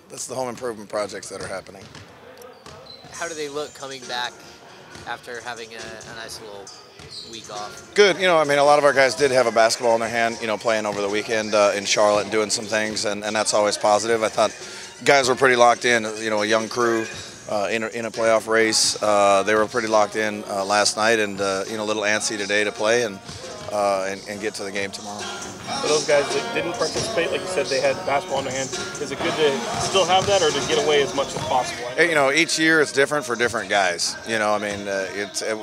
That's the home improvement projects that are happening. How do they look coming back after having a nice little week off? Good. I mean, a lot of our guys did have a basketball in their hand, playing over the weekend in Charlotte and doing some things, and that's always positive. I thought guys were pretty locked in, a young crew in a playoff race. They were pretty locked in last night and, a little antsy today to play and get to the game tomorrow. For those guys that didn't participate, like you said, they had basketball in their hand. Is it good to still have that, or to get away as much as possible? Each year it's different for different guys. I mean,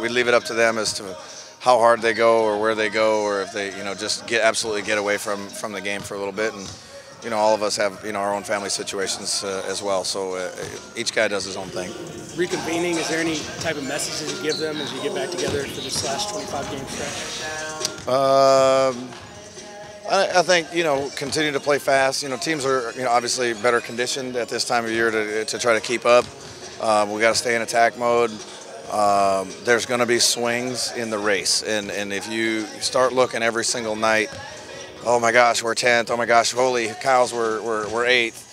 we leave it up to them as to how hard they go or where they go, or if they, just absolutely get away from the game for a little bit. And all of us have our own family situations as well. So each guy does his own thing. Reconvening, is there any type of messages you give them as you get back together for this last 25 game stretch? I think, continue to play fast. Teams are, obviously better conditioned at this time of year to try to keep up. We got to stay in attack mode. There's going to be swings in the race. And if you start looking every single night, oh my gosh, we're 10th. Oh my gosh, holy cows, we're 8th.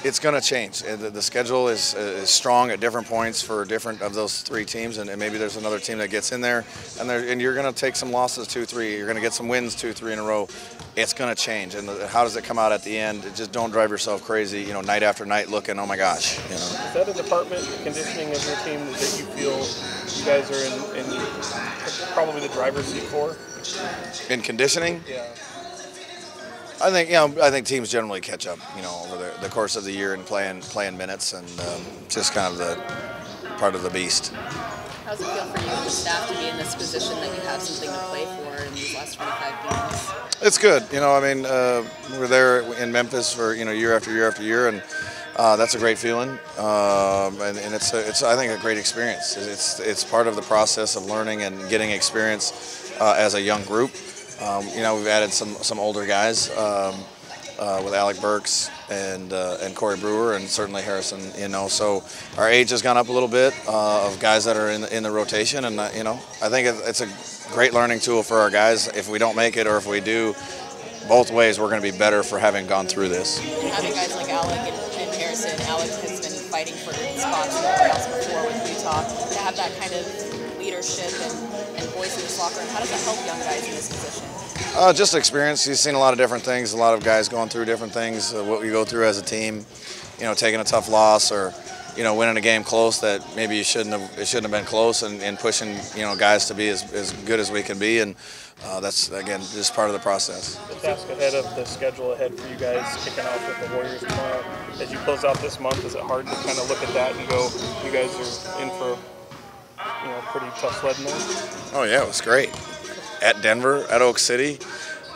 It's going to change. The schedule is strong at different points for different of those three teams, and maybe there's another team that gets in there, and you're going to take some losses 2-3. You're going to get some wins 2-3 in a row. It's going to change, and how does it come out at the end? Just don't drive yourself crazy, night after night looking, oh my gosh. Is that a department, conditioning of your team, that you feel you guys are in probably the driver's seat for? In conditioning? Yeah. I think teams generally catch up, over the course of the year and playing minutes, and just kind of the part of the beast. How does it feel for you and the staff to be in this position that you have something to play for in these last 25 games? It's good. We're there in Memphis for year after year after year, and that's a great feeling. And it's I think a great experience. It's part of the process of learning and getting experience as a young group. We've added some older guys with Alec Burks and Corey Brewer, and certainly Harrison. So our age has gone up a little bit of guys that are in the rotation, and I think it's a great learning tool for our guys. If we don't make it, or if we do, both ways we're going to be better for having gone through this. Having guys like Alec and Harrison, Alec has been fighting for spots in the playoffs before with Utah. To have that kind of leadership and voice in this locker room, how does that help young guys in this position? Just experience. He's seen a lot of different things, a lot of guys going through different things, what we go through as a team, taking a tough loss, or winning a game close that maybe it shouldn't have been close, and pushing guys to be as good as we can be, and that's, again, just part of the process. The task ahead of the schedule ahead for you guys, kicking off with the Warriors tomorrow, as you close out this month, is it hard to kind of look at that and go, you guys are in for pretty tough sledding there? Oh yeah, it was great. At Denver, at Oak City,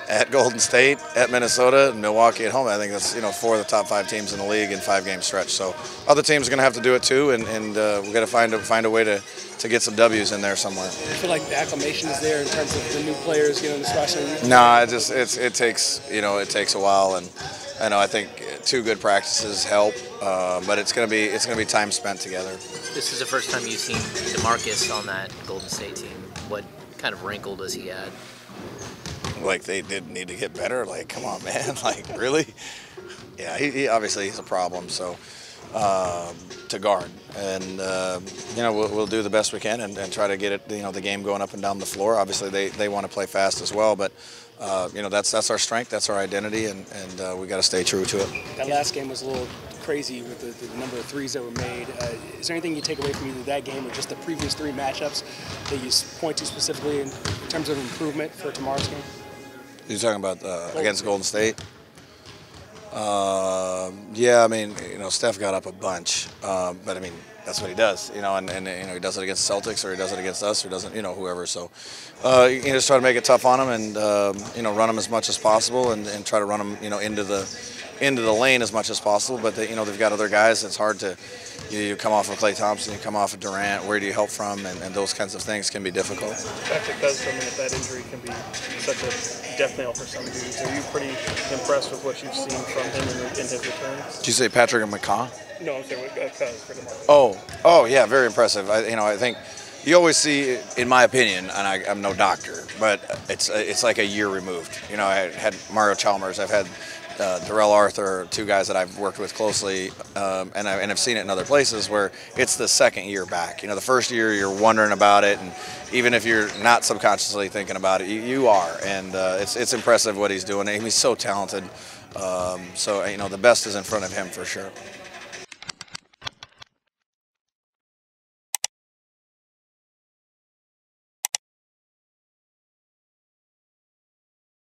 at Golden State, at Minnesota, and Milwaukee at home. I think that's 4 of the top 5 teams in the league in 5-game stretch. So other teams are going to have to do it too, and we've got to find a way to get some W's in there somewhere. Do you feel like the acclimation is there in terms of the new players getting this roster? No, it takes a while, and I think 2 good practices help, but it's going to be time spent together. This is the first time you've seen DeMarcus on that Golden State team. What kind of wrinkle does he add? Like, they did need to get better. Like, come on, man. Like, really? Yeah, he obviously he's a problem. So to guard, and we'll do the best we can and try to get it the game going up and down the floor. Obviously, they want to play fast as well, but that's our strength, that's our identity, and we got to stay true to it. That last game was a little crazy with the number of threes that were made. Is there anything you take away from either that game or just the previous 3 matchups that you point to specifically in terms of improvement for tomorrow's game? You're talking about against Golden State? Yeah, I mean, Steph got up a bunch, but I mean, that's what he does, and he does it against Celtics, or he does it against us, or doesn't, whoever. So you just try to make it tough on him, and run him as much as possible, and try to run him, into the lane as much as possible. But they've got other guys. It's hard to you come off of Klay Thompson, you come off of Durant. Where do you help from? And those kinds of things can be difficult. Patrick Cousins, if that injury can be such a death knell for some dudes, are you pretty impressed with what you've seen from him in his return? Did you say Patrick and McCaw? No, I'm saying Cousins for DeMarcus. Oh, yeah, very impressive. I think you always see, in my opinion, and I'm no doctor, but it's like a year removed. I had Mario Chalmers, I've had Darrell Arthur, two guys that I've worked with closely, and I've seen it in other places where it's the second year back. The first year you're wondering about it, and even if you're not subconsciously thinking about it, you are. And it's impressive what he's doing. He's so talented. So the best is in front of him for sure.